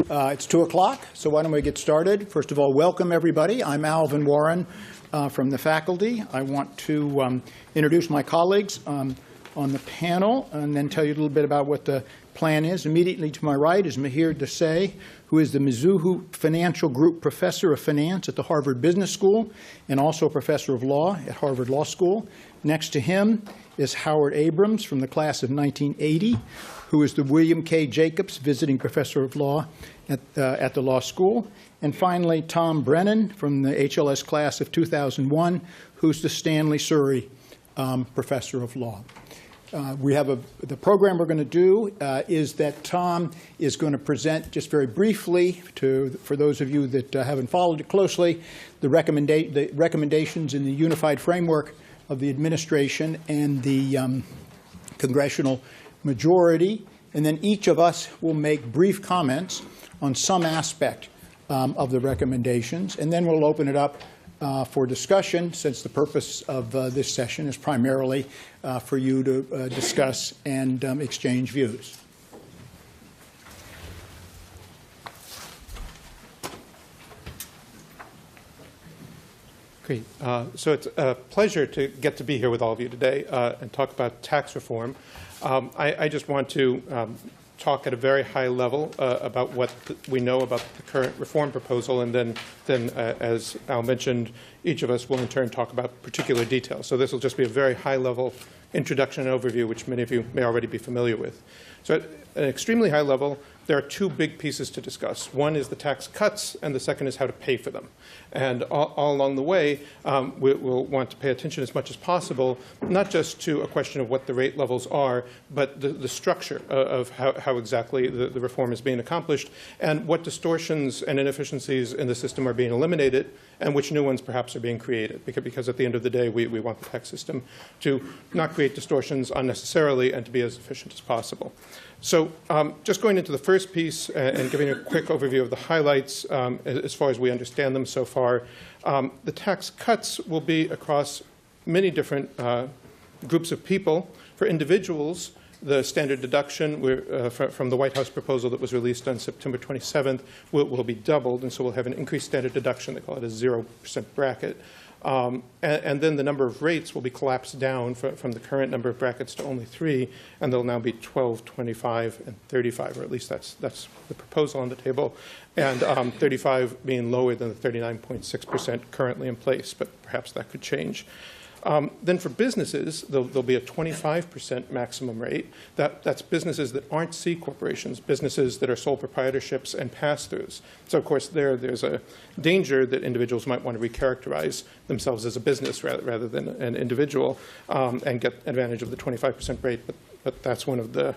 It's 2 o'clock, so why don't we get started? First of all, welcome everybody. I'm Alvin Warren from the faculty. I want to introduce my colleagues on the panel and then tell you a little bit about what the plan is. Immediately to my right is Mihir Desai, who is the Mizuho Financial Group Professor of Finance at the Harvard Business School and also a Professor of Law at Harvard Law School. Next to him is Howard Abrams from the class of 1980, who is the William K. Jacobs Visiting Professor of Law at the law school. And finally, Tom Brennan from the HLS class of 2001, who's the Stanley Surrey Professor of Law. We have the program we're going to do is that Tom is going to present just very briefly for those of you that haven't followed it closely, the recommendations in the unified framework of the administration and the congressional majority. And then each of us will make brief comments on some aspect of the recommendations. And then we'll open it up for discussion, since the purpose of this session is primarily for you to discuss and exchange views. Great. So it's a pleasure to get to be here with all of you today and talk about tax reform. I just want to talk at a very high level about what we know about the current reform proposal, and then as Al mentioned, each of us will in turn talk about particular details. So this will just be a very high-level introduction and overview, which many of you may already be familiar with. So at an extremely high level, there are two big pieces to discuss. One is the tax cuts, and the second is how to pay for them. And all along the way, we'll want to pay attention as much as possible, not just to a question of what the rate levels are, but the structure of how exactly the reform is being accomplished, and what distortions and inefficiencies in the system are being eliminated, and which new ones perhaps are being created. Because at the end of the day, we want the tax system to not create distortions unnecessarily and to be as efficient as possible. So just going into the first piece and giving a quick overview of the highlights as far as we understand them so far, the tax cuts will be across many different groups of people. For individuals, the standard deduction from the White House proposal that was released on September 27th will be doubled, and so we'll have an increased standard deduction. They call it a 0% bracket. And then the number of rates will be collapsed down from the current number of brackets to only 3, and they'll now be 12, 25, and 35, or at least that's the proposal on the table, and 35 being lower than the 39.6% currently in place, but perhaps that could change. Then for businesses, there'll be a 25% maximum rate. That's businesses that aren't C corporations, businesses that are sole proprietorships and pass-throughs. So of course there's a danger that individuals might want to recharacterize themselves as a business rather than an individual and get advantage of the 25% rate, but that's one of the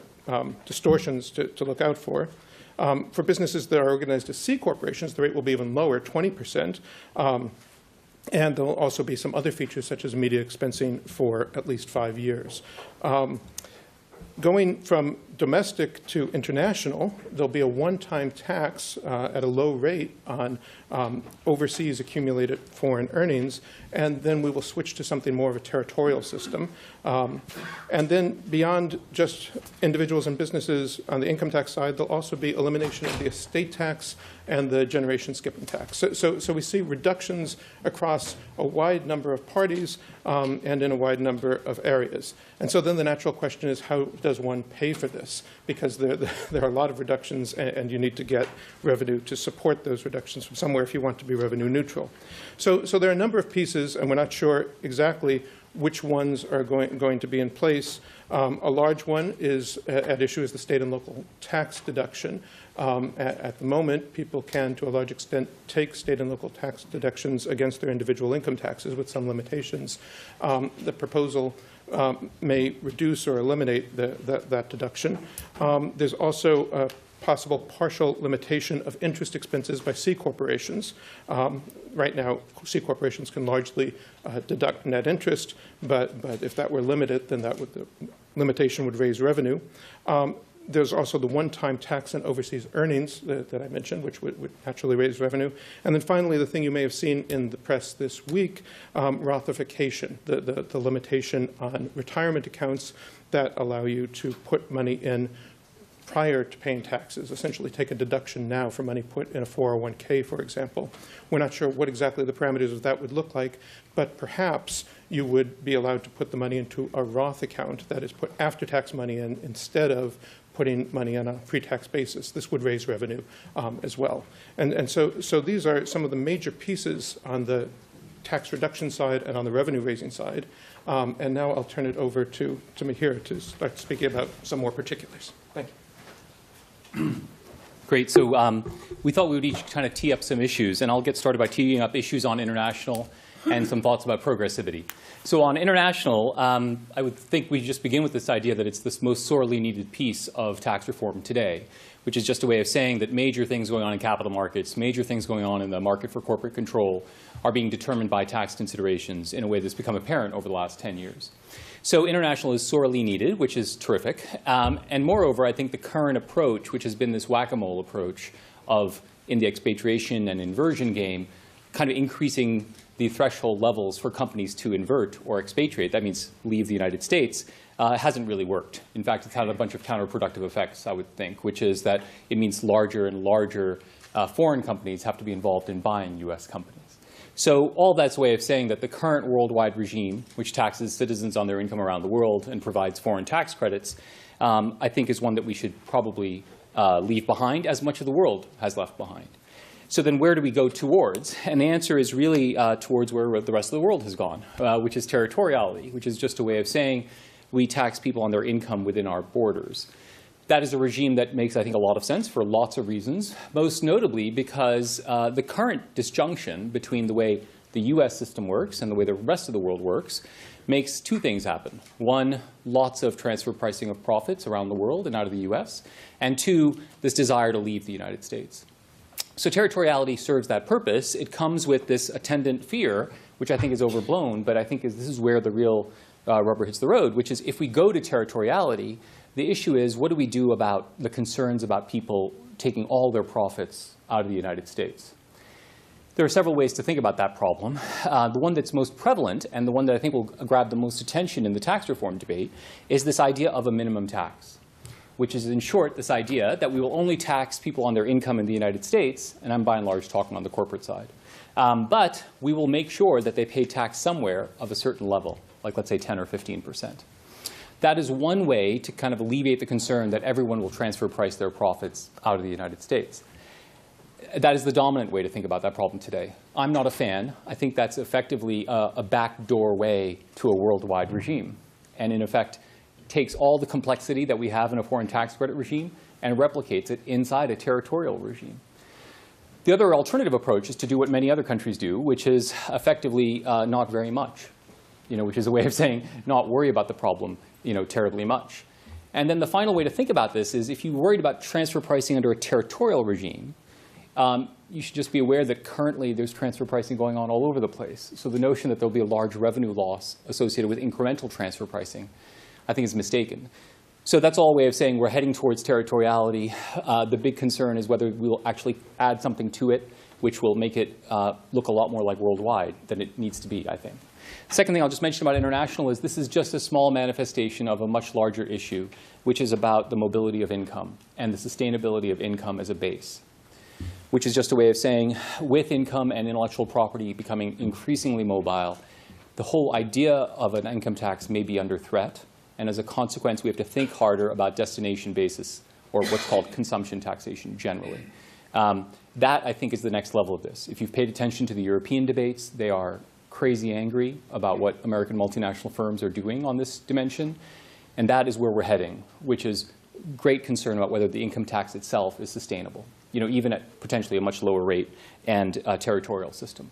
distortions to look out for. For businesses that are organized as C corporations, the rate will be even lower, 20%. And there will also be some other features, such as immediate expensing for at least 5 years. Going from domestic to international, there'll be a one-time tax at a low rate on overseas accumulated foreign earnings, and then we will switch to something more of a territorial system. And then beyond just individuals and businesses on the income tax side, there'll also be elimination of the estate tax and the generation skipping tax. So we see reductions across a wide number of parties and in a wide number of areas. And so then the natural question is, how does one pay for this? Because there are a lot of reductions, and you need to get revenue to support those reductions from somewhere if you want to be revenue neutral. So there are a number of pieces, and we're not sure exactly which ones are going to be in place. A large one is at issue is the state and local tax deduction. At the moment, people can, to a large extent, take state and local tax deductions against their individual income taxes with some limitations. The proposal may reduce or eliminate that deduction. There's also a possible partial limitation of interest expenses by C corporations. Right now, C corporations can largely deduct net interest, but if that were limited, then the limitation would raise revenue. There's also the one-time tax on overseas earnings that I mentioned, which would naturally raise revenue. And then finally, the thing you may have seen in the press this week, Rothification, the limitation on retirement accounts that allow you to put money in prior to paying taxes, essentially take a deduction now for money put in a 401k, for example. We're not sure what exactly the parameters of that would look like, but perhaps you would be allowed to put the money into a Roth account that is put after-tax money in instead of putting money on a pre-tax basis. This would raise revenue as well. And so these are some of the major pieces on the tax reduction side and on the revenue-raising side. And now I'll turn it over to Mihir to start speaking about some more particulars. Thank you. Great. So we thought we would each kind of tee up some issues, and I'll get started by teeing up issues on international and some thoughts about progressivity. So on international, I would think we just begin with this idea that it's this most sorely needed piece of tax reform today, which is just a way of saying that major things going on in capital markets, major things going on in the market for corporate control are being determined by tax considerations in a way that's become apparent over the last 10 years. So international is sorely needed, which is terrific. And moreover, I think the current approach, which has been this whack-a-mole approach of in the expatriation and inversion game, kind of increasing the threshold levels for companies to invert or expatriate, that means leave the United States, hasn't really worked. In fact, it's had a bunch of counterproductive effects, I would think, which is that it means larger and larger foreign companies have to be involved in buying US companies. So all that's a way of saying that the current worldwide regime, which taxes citizens on their income around the world and provides foreign tax credits, I think is one that we should probably leave behind, as much of the world has left behind. So then where do we go towards? And the answer is really towards where the rest of the world has gone, which is territoriality, which is just a way of saying we tax people on their income within our borders. That is a regime that makes, I think, a lot of sense for lots of reasons, most notably because the current disjunction between the way the US system works and the way the rest of the world works makes two things happen. One, lots of transfer pricing of profits around the world and out of the US. And two, this desire to leave the United States. So territoriality serves that purpose. It comes with this attendant fear, which I think is overblown, but I think this is where the real rubber hits the road, which is if we go to territoriality, the issue is what do we do about the concerns about people taking all their profits out of the United States? There are several ways to think about that problem. The one that's most prevalent and the one that I think will grab the most attention in the tax reform debate is this idea of a minimum tax, which is, in short, this idea that we will only tax people on their income in the United States, and I'm by and large talking on the corporate side. But we will make sure that they pay tax somewhere of a certain level, like let's say 10 or 15%. That is one way to kind of alleviate the concern that everyone will transfer price their profits out of the United States. That is the dominant way to think about that problem today. I'm not a fan. I think that's effectively a backdoor way to a worldwide regime, and in effect takes all the complexity that we have in a foreign tax credit regime and replicates it inside a territorial regime. The other alternative approach is to do what many other countries do, which is effectively not very much, which is a way of saying not worry about the problem terribly much. And then the final way to think about this is if you're worried about transfer pricing under a territorial regime, you should just be aware that currently there's transfer pricing going on all over the place. So the notion that there'll be a large revenue loss associated with incremental transfer pricing, I think is mistaken. So that's all a way of saying we're heading towards territoriality. The big concern is whether we will actually add something to it which will make it look a lot more like worldwide than it needs to be, I think. Second thing I'll just mention about international is this is just a small manifestation of a much larger issue, which is about the mobility of income and the sustainability of income as a base, which is just a way of saying with income and intellectual property becoming increasingly mobile, the whole idea of an income tax may be under threat. And as a consequence, we have to think harder about destination basis, or what's called consumption taxation generally. That, I think, is the next level of this. If you've paid attention to the European debates, they are crazy angry about what American multinational firms are doing on this dimension. And that is where we're heading, which is great concern about whether the income tax itself is sustainable, even at potentially a much lower rate and a territorial system.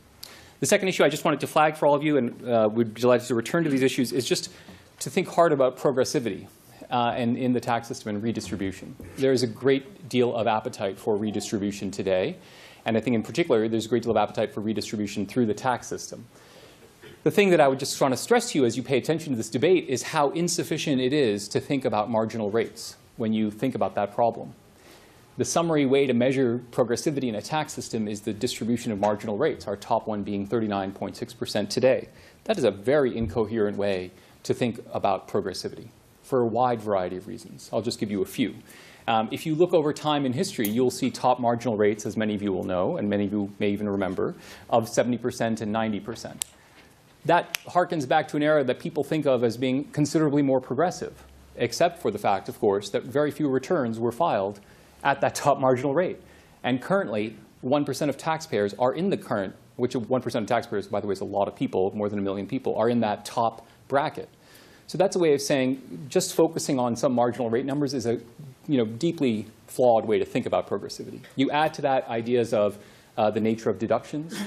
The second issue I just wanted to flag for all of you, and we're delighted to return to these issues, is just to think hard about progressivity and in the tax system and redistribution. There is a great deal of appetite for redistribution today. And I think in particular, there's a great deal of appetite for redistribution through the tax system. The thing that I would just want to stress to you as you pay attention to this debate is how insufficient it is to think about marginal rates when you think about that problem. The summary way to measure progressivity in a tax system is the distribution of marginal rates, our top one being 39.6% today. That is a very incoherent way to think about progressivity for a wide variety of reasons. I'll just give you a few. If you look over time in history, you'll see top marginal rates, as many of you will know, and many of you may even remember, of 70% and 90%. That harkens back to an era that people think of as being considerably more progressive, except for the fact, of course, that very few returns were filed at that top marginal rate. And currently, 1% of taxpayers are in the current, which 1% of taxpayers, by the way, is a lot of people, more than 1 million people, are in that top bracket. So that's a way of saying just focusing on some marginal rate numbers is a deeply flawed way to think about progressivity. You add to that ideas of the nature of deductions.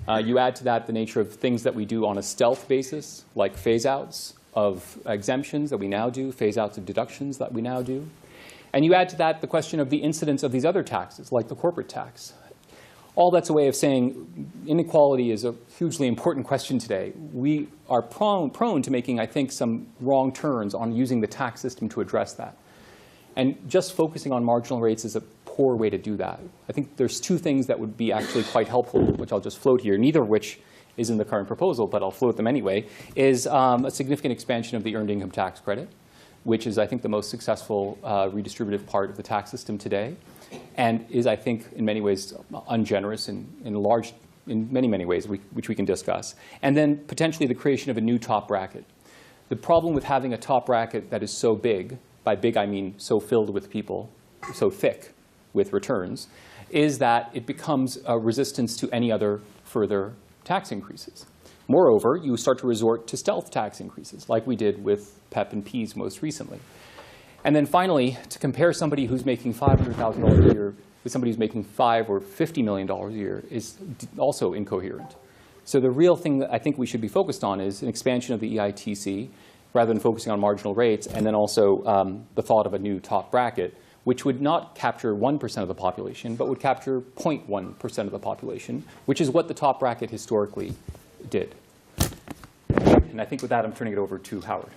You add to that the nature of things that we do on a stealth basis, like phase-outs of exemptions that we now do, phase-outs of deductions that we now do. And you add to that the question of the incidence of these other taxes, like the corporate tax. All that's a way of saying inequality is a hugely important question today. We are prone to making, I think, some wrong turns on using the tax system to address that. And just focusing on marginal rates is a poor way to do that. I think there's two things that would be actually quite helpful, which I'll just float here, neither of which is in the current proposal, but I'll float them anyway, is a significant expansion of the earned income tax credit, which is, I think, the most successful redistributive part of the tax system today, and is, I think, in many ways ungenerous in many, many ways, which we can discuss. And then potentially the creation of a new top bracket. The problem with having a top bracket that is so big, by big I mean so filled with people, so thick with returns, is that it becomes a resistance to any other further tax increases. Moreover, you start to resort to stealth tax increases, like we did with PEP and PEAS most recently. And then finally, to compare somebody who's making $500,000 a year with somebody who's making $5 or $50 million a year is also incoherent. So the real thing that I think we should be focused on is an expansion of the EITC, rather than focusing on marginal rates, and then also the thought of a new top bracket, which would not capture 1% of the population, but would capture 0.1% of the population, which is what the top bracket historically did. And I think with that, I'm turning it over to Howard.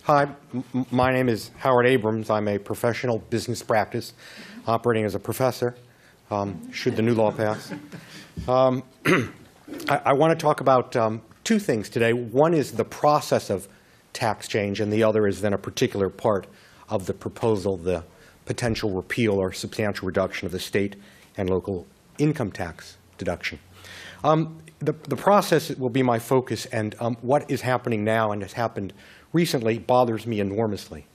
Hi, my name is Howard Abrams. I'm a professional business practice operating as a professor, should the new law pass. I want to talk about two things today. One is the process of tax change, and the other is then a particular part of the proposal, the potential repeal or substantial reduction of the state and local income tax deduction. The process will be my focus, and what is happening now and has happened recently bothers me enormously.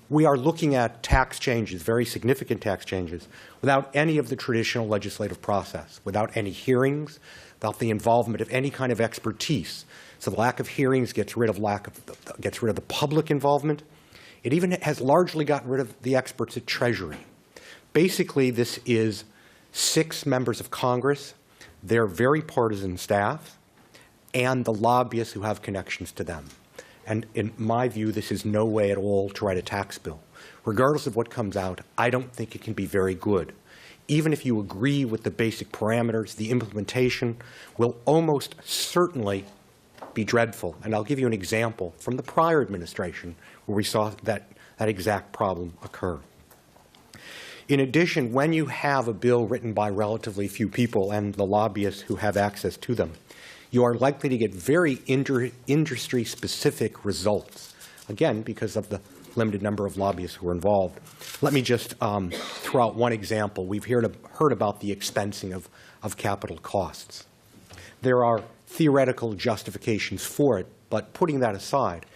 We are looking at tax changes, very significant tax changes, without any of the traditional legislative process, without any hearings, without the involvement of any kind of expertise. So the lack of hearings gets rid of the public involvement. It even has largely gotten rid of the experts at Treasury. Basically, this is 6 members of Congress, their very partisan staff, and the lobbyists who have connections to them. And in my view, this is no way at all to write a tax bill. Regardless of what comes out, I don't think it can be very good. Even if you agree with the basic parameters, the implementation will almost certainly be dreadful. And I'll give you an example from the prior administration where we saw that exact problem occur. In addition, when you have a bill written by relatively few people and the lobbyists who have access to them, you are likely to get very industry-specific results, again, because of the limited number of lobbyists who are involved. Let me just throw out one example. We've heard about the expensing of capital costs. There are theoretical justifications for it, but putting that aside,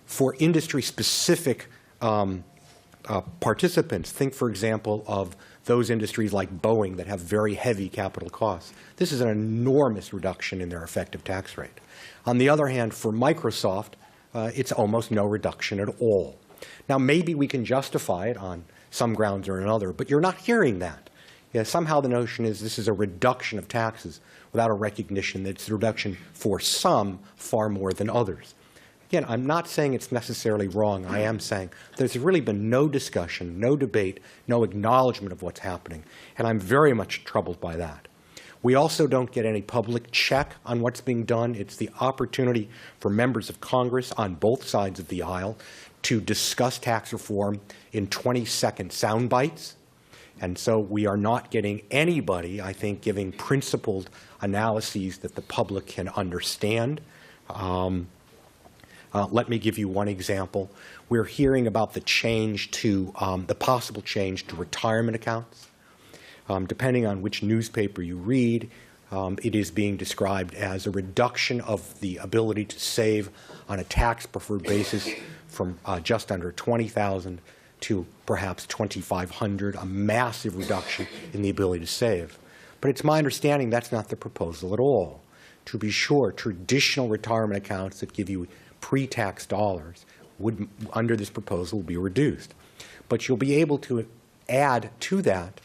for industry-specific participants, think, for example, of those industries like Boeing that have very heavy capital costs. This is an enormous reduction in their effective tax rate. On the other hand, for Microsoft, it's almost no reduction at all. Now, maybe we can justify it on some grounds or another, but you're not hearing that. Yeah, somehow the notion is this is a reduction of taxes without a recognition that it's a reduction for some far more than others. Again, I'm not saying it's necessarily wrong. I am saying there's really been no discussion, no debate, no acknowledgement of what's happening, and I'm very much troubled by that. We also don't get any public check on what's being done. It's the opportunity for members of Congress on both sides of the aisle to discuss tax reform in 20-second sound bites. And so we are not getting anybody, I think, giving principled analyses that the public can understand. Let me give you one example. We're hearing about the change to, the possible change to retirement accounts. Depending on which newspaper you read, it is being described as a reduction of the ability to save on a tax-preferred basis from just under $20,000 to perhaps $2,500, a massive reduction in the ability to save. But it's my understanding that's not the proposal at all. To be sure, traditional retirement accounts that give you pre-tax dollars would, under this proposal, be reduced. But you'll be able to add to that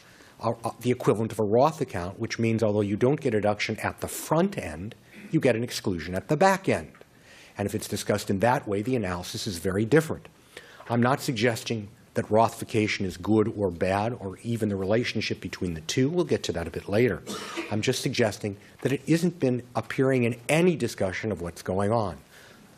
the equivalent of a Roth account, which means although you don't get a deduction at the front end, you get an exclusion at the back end. And if it's discussed in that way, the analysis is very different. I'm not suggesting that Rothification is good or bad, or even the relationship between the two. We'll get to that a bit later. I'm just suggesting that it isn't been appearing in any discussion of what's going on.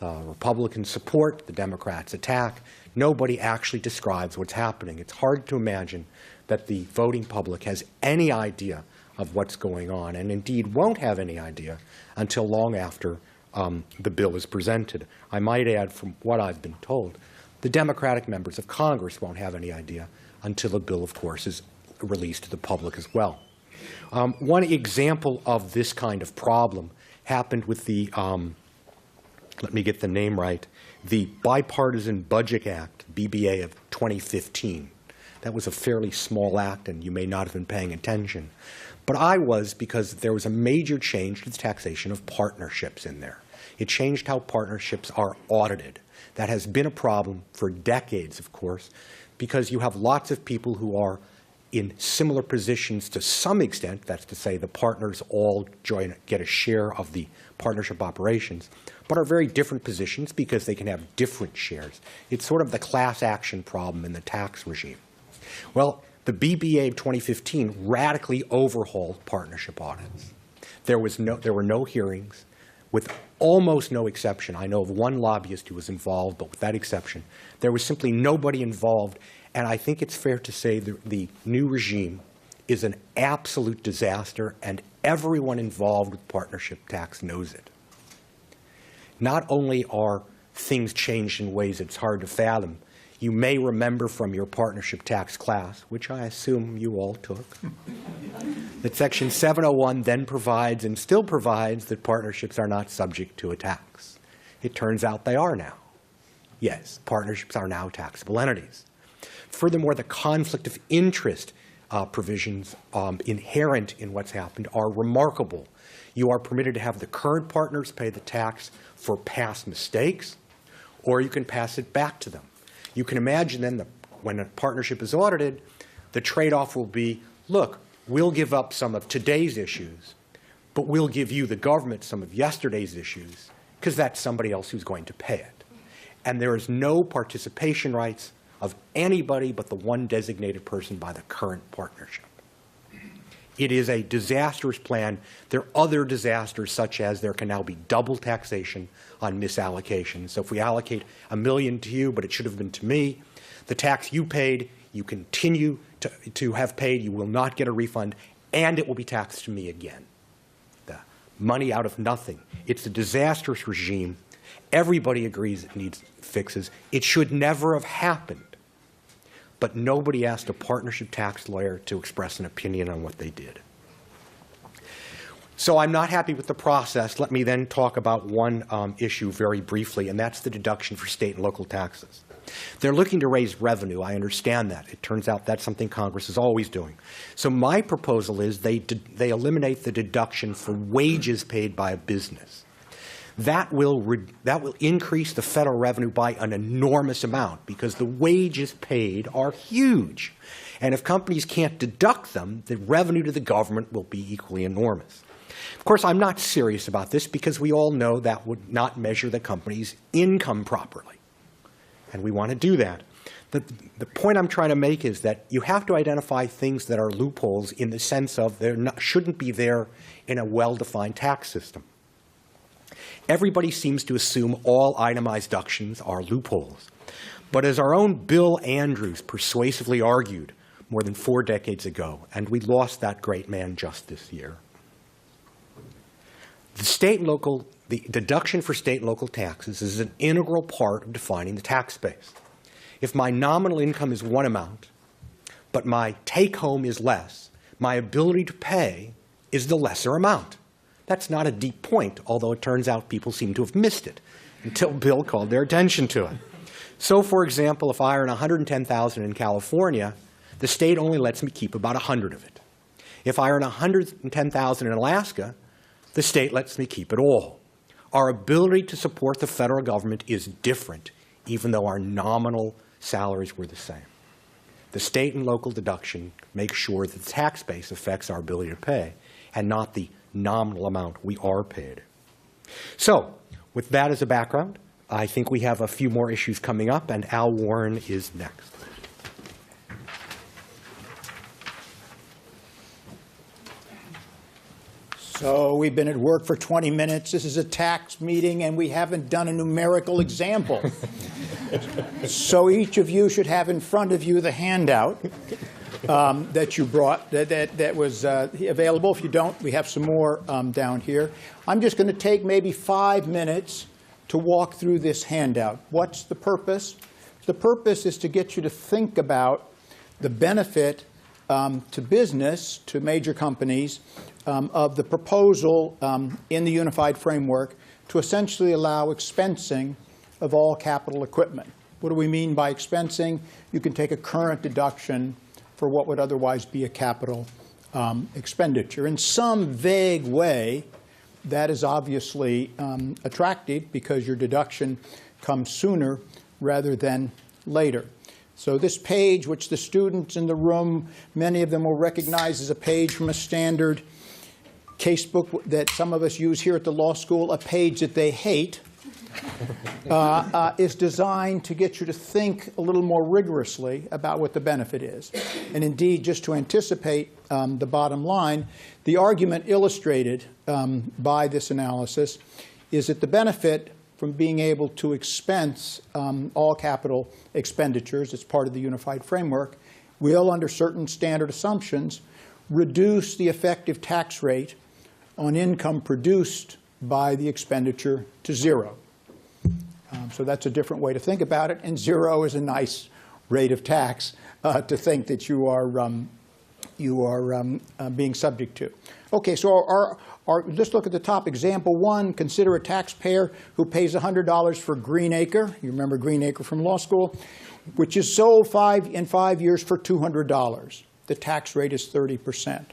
Republicans support, the Democrats attack. Nobody actually describes what's happening. It's hard to imagine that the voting public has any idea of what's going on, and indeed won't have any idea until long after the bill is presented. I might add, from what I've been told, the Democratic members of Congress won't have any idea until the bill, of course, is released to the public as well. One example of this kind of problem happened with the, let me get the name right, the Bipartisan Budget Act, BBA of 2015. That was a fairly small act, and you may not have been paying attention. But I was, because there was a major change to the taxation of partnerships in there. It changed how partnerships are audited. That has been a problem for decades, of course, because you have lots of people who are in similar positions to some extent. That's to say the partners all get a share of the partnership operations, but are very different positions because they can have different shares. It's sort of the class action problem in the tax regime. Well, the BBA of 2015 radically overhauled partnership audits. There were no hearings. With almost no exception, I know of one lobbyist who was involved, but with that exception, there was simply nobody involved. And I think it's fair to say the new regime is an absolute disaster, and everyone involved with partnership tax knows it. Not only are things changed in ways it's hard to fathom, you may remember from your partnership tax class, which I assume you all took, that Section 701 then provides and still provides that partnerships are not subject to a tax. It turns out they are now. Yes, partnerships are now taxable entities. Furthermore, the conflict of interest provisions inherent in what's happened are remarkable. You are permitted to have the current partners pay the tax for past mistakes, or you can pass it back to them. You can imagine then that when a partnership is audited, the trade-off will be, look, we'll give up some of today's issues, but we'll give you, the government, some of yesterday's issues, because that's somebody else who's going to pay it. And there is no participation rights of anybody but the one designated person by the current partnership. It is a disastrous plan. There are other disasters, such as there can now be double taxation on misallocation. So if we allocate $1 million to you, but it should have been to me, the tax you paid, you continue to have paid, you will not get a refund, and it will be taxed to me again. The money out of nothing. It's a disastrous regime. Everybody agrees it needs fixes. It should never have happened. But nobody asked a partnership tax lawyer to express an opinion on what they did. So I'm not happy with the process. Let me then talk about one issue very briefly, and that's the deduction for state and local taxes. They're looking to raise revenue. I understand that. It turns out that's something Congress is always doing. So my proposal is they eliminate the deduction for wages paid by a business. That will increase the federal revenue by an enormous amount because the wages paid are huge. And if companies can't deduct them, the revenue to the government will be equally enormous. Of course, I'm not serious about this because we all know that would not measure the company's income properly. And we want to do that. The point I'm trying to make is that you have to identify things that are loopholes in the sense of they shouldn't be there in a well-defined tax system. Everybody seems to assume all itemized deductions are loopholes. But as our own Bill Andrews persuasively argued more than 4 decades ago, and we lost that great man just this year, The deduction for state and local taxes is an integral part of defining the tax base. If my nominal income is one amount, but my take-home is less, my ability to pay is the lesser amount. That's not a deep point, although it turns out people seem to have missed it until Bill called their attention to it. So, for example, if I earn $110,000 in California, the state only lets me keep about 100 of it. If I earn $110,000 in Alaska, the state lets me keep it all. Our ability to support the federal government is different, even though our nominal salaries were the same. The state and local deduction makes sure that the tax base affects our ability to pay and not the nominal amount we are paid. So, with that as a background, I think we have a few more issues coming up, and Hal Warren is next. So we've been at work for 20 minutes. This is a tax meeting, and we haven't done a numerical example. So each of you should have in front of you the handout that you brought, that was available. If you don't, we have some more down here. I'm just going to take maybe 5 minutes to walk through this handout. What's the purpose? The purpose is to get you to think about the benefit to business, to major companies, of the proposal in the unified framework to essentially allow expensing of all capital equipment. What do we mean by expensing? You can take a current deduction for what would otherwise be a capital expenditure. In some vague way, that is obviously attractive because your deduction comes sooner rather than later. So this page, which the students in the room, many of them will recognize as a page from a standard casebook that some of us use here at the law school, a page that they hate, is designed to get you to think a little more rigorously about what the benefit is. And indeed, just to anticipate the bottom line, the argument illustrated by this analysis is that the benefit from being able to expense all capital expenditures as part of the unified framework will, under certain standard assumptions, reduce the effective tax rate on income produced by the expenditure to zero. So that's a different way to think about it, and zero is a nice rate of tax to think that you are being subject to. Okay, so let's look at the top. Example 1, consider a taxpayer who pays $100 for Greenacre. You remember Greenacre from law school, which is sold in 5 years for $200. The tax rate is 30%.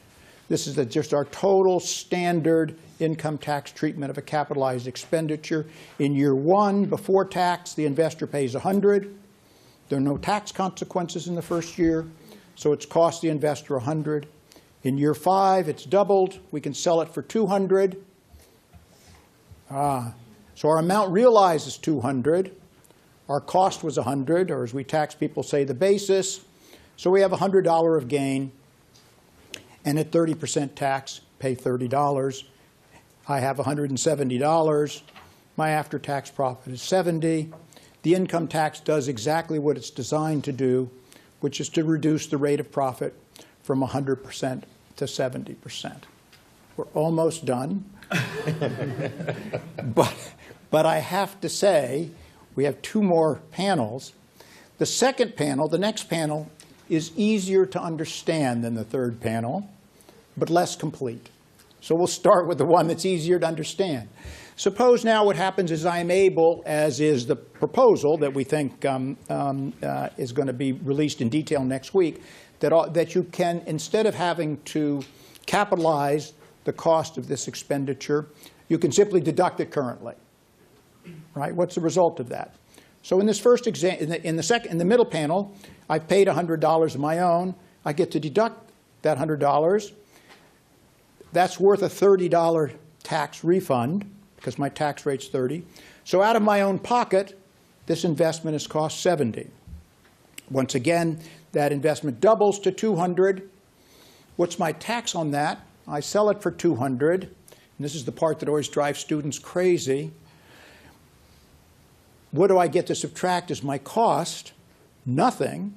This is just our total standard income tax treatment of a capitalized expenditure. In year 1, before tax, the investor pays $100. There are no tax consequences in the first year, so it's cost the investor $100. In year 5, it's doubled. We can sell it for $200. So our amount realized is $200. Our cost was $100, or as we tax people say, the basis. So we have $100 of gain. And at 30% tax, pay $30. I have $170. My after-tax profit is $70. The income tax does exactly what it's designed to do, which is to reduce the rate of profit from 100% to 70%. We're almost done. But I have to say, we have 2 more panels. The second panel, the next panel, is easier to understand than the third panel, but less complete. So we'll start with the one that's easier to understand. Suppose now what happens is I am able, as is the proposal that we think is going to be released in detail next week, that you can, instead of having to capitalize the cost of this expenditure, you can simply deduct it currently. Right? What's the result of that? So in this first example, in the middle panel, I've paid $100 of my own. I get to deduct that $100. That's worth a $30 tax refund because my tax rate's 30. So out of my own pocket, this investment has cost $70. Once again, that investment doubles to $200. What's my tax on that? I sell it for $200. And this is the part that always drives students crazy. What do I get to subtract as my cost? Nothing,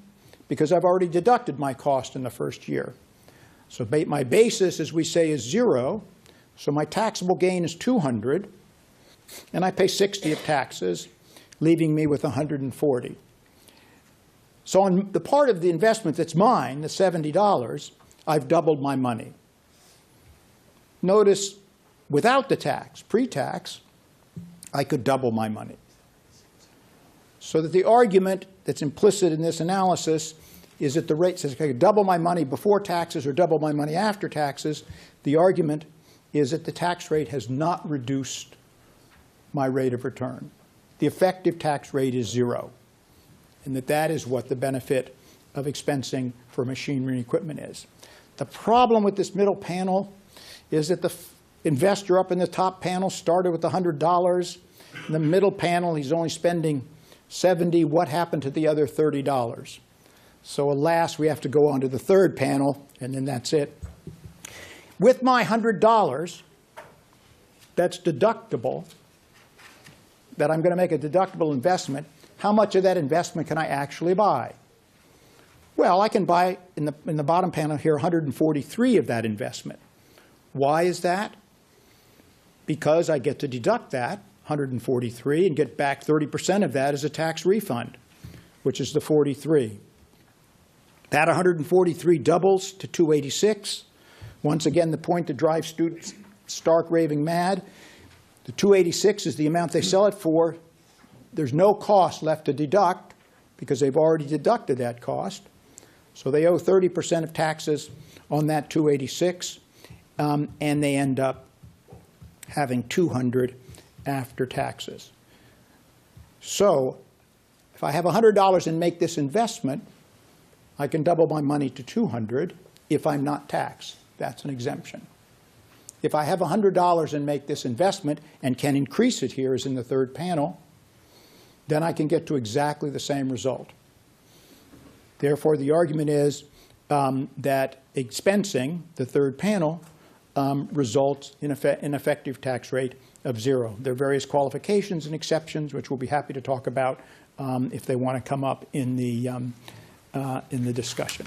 because I've already deducted my cost in the first year. So my basis, as we say, is 0. So my taxable gain is 200, and I pay 60 of taxes, leaving me with 140. So on the part of the investment that's mine, the $70, I've doubled my money. Notice, without the tax, pre-tax, I could double my money. So that the argument that's implicit in this analysis is that the rate says I could double my money before taxes or double my money after taxes. The argument is that the tax rate has not reduced my rate of return. The effective tax rate is 0, and that is what the benefit of expensing for machinery and equipment is. The problem with this middle panel is that the investor up in the top panel started with $100. In the middle panel, he's only spending $70. What happened to the other $30? So alas, we have to go on to the third panel, and then that's it. With my $100 that's deductible, that I'm going to make a deductible investment, how much of that investment can I actually buy? Well, I can buy, in the bottom panel here, 143 of that investment. Why is that? Because I get to deduct that, 143, and get back 30% of that as a tax refund, which is the 43. That 143 doubles to 286. Once again, the point that drives students stark raving mad. The 286 is the amount they sell it for. There's no cost left to deduct because they've already deducted that cost. So they owe 30% of taxes on that 286, and they end up having 200 after taxes. So if I have $100 and make this investment, I can double my money to 200 if I'm not taxed. That's an exemption. If I have $100 and make this investment and can increase it here, as in the third panel, then I can get to exactly the same result. Therefore, the argument is that expensing, the third panel, results in an effective tax rate of 0. There are various qualifications and exceptions, which we'll be happy to talk about if they want to come up in the discussion.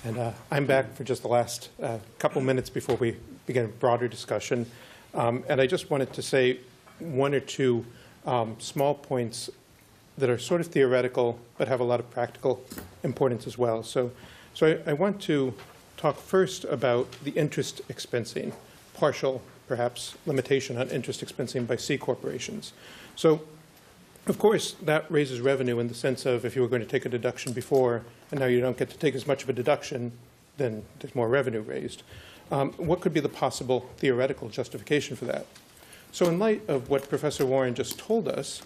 And I'm back for just the last couple minutes before we begin a broader discussion. And I just wanted to say one or two small points that are sort of theoretical but have a lot of practical importance as well. So I want to talk first about the interest expensing, partial, perhaps, limitation on interest expensing by C corporations. So, of course, that raises revenue in the sense of if you were going to take a deduction before and now you don't get to take as much of a deduction, then there's more revenue raised. What could be the possible theoretical justification for that? So in light of what Professor Warren just told us,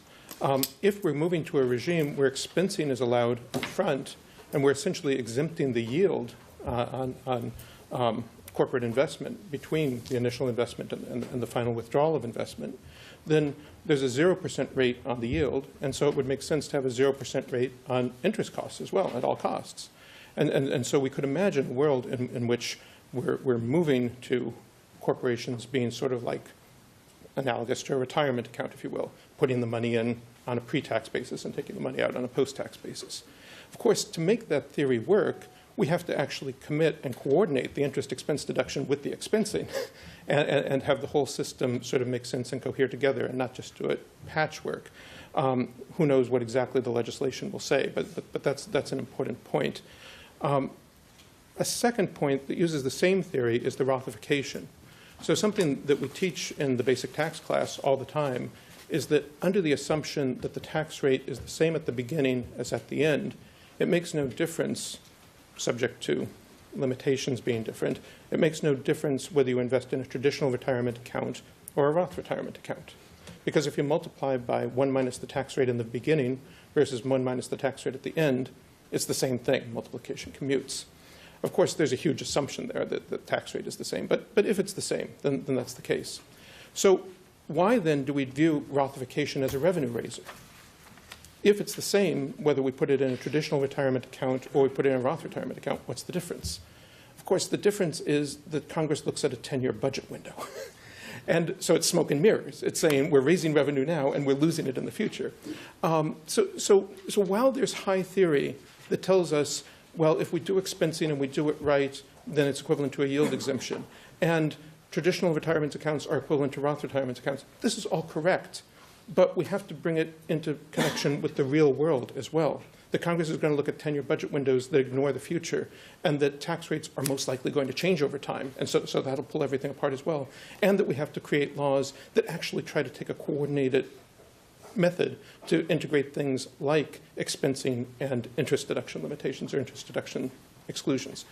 if we're moving to a regime where expensing is allowed up front and we're essentially exempting the yield on corporate investment between the initial investment and the final withdrawal of investment, then there's a 0% rate on the yield, and so it would make sense to have a 0% rate on interest costs as well, at all costs. And so we could imagine a world in which we're moving to corporations being sort of like analogous to a retirement account, if you will, putting the money in on a pre-tax basis and taking the money out on a post-tax basis. Of course, to make that theory work, we have to actually commit and coordinate the interest expense deduction with the expensing and have the whole system sort of make sense and cohere together and not just do it patchwork. Who knows what exactly the legislation will say, but that's an important point. A second point that uses the same theory is the Rothification. So something that we teach in the basic tax class all the time is that under the assumption that the tax rate is the same at the beginning as at the end, it makes no difference, subject to limitations being different, it makes no difference whether you invest in a traditional retirement account or a Roth retirement account. Because if you multiply by 1 minus the tax rate in the beginning versus 1 minus the tax rate at the end, it's the same thing. Multiplication commutes. Of course, there's a huge assumption there that the tax rate is the same. But if it's the same, then that's the case. So why then do we view Rothification as a revenue raiser? If it's the same, whether we put it in a traditional retirement account or we put it in a Roth retirement account, what's the difference? Of course, the difference is that Congress looks at a 10-year budget window. And so it's smoke and mirrors. It's saying we're raising revenue now and we're losing it in the future. So while there's high theory that tells us, well, if we do expensing and we do it right, then it's equivalent to a yield exemption. And traditional retirement accounts are equivalent to Roth retirement accounts. This is all correct. But we have to bring it into connection with the real world as well. The Congress is going to look at 10-year budget windows that ignore the future, and that tax rates are most likely going to change over time. And so that'll pull everything apart as well. And that we have to create laws that actually try to take a coordinated method to integrate things like expensing and interest deduction limitations or interest deduction exclusions.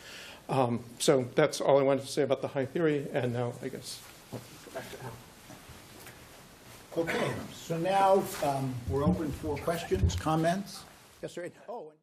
So that's all I wanted to say about the high theory, and now I guess I'll go back to Al. Okay, so now we're open for questions, comments. Yes, sir. Oh, and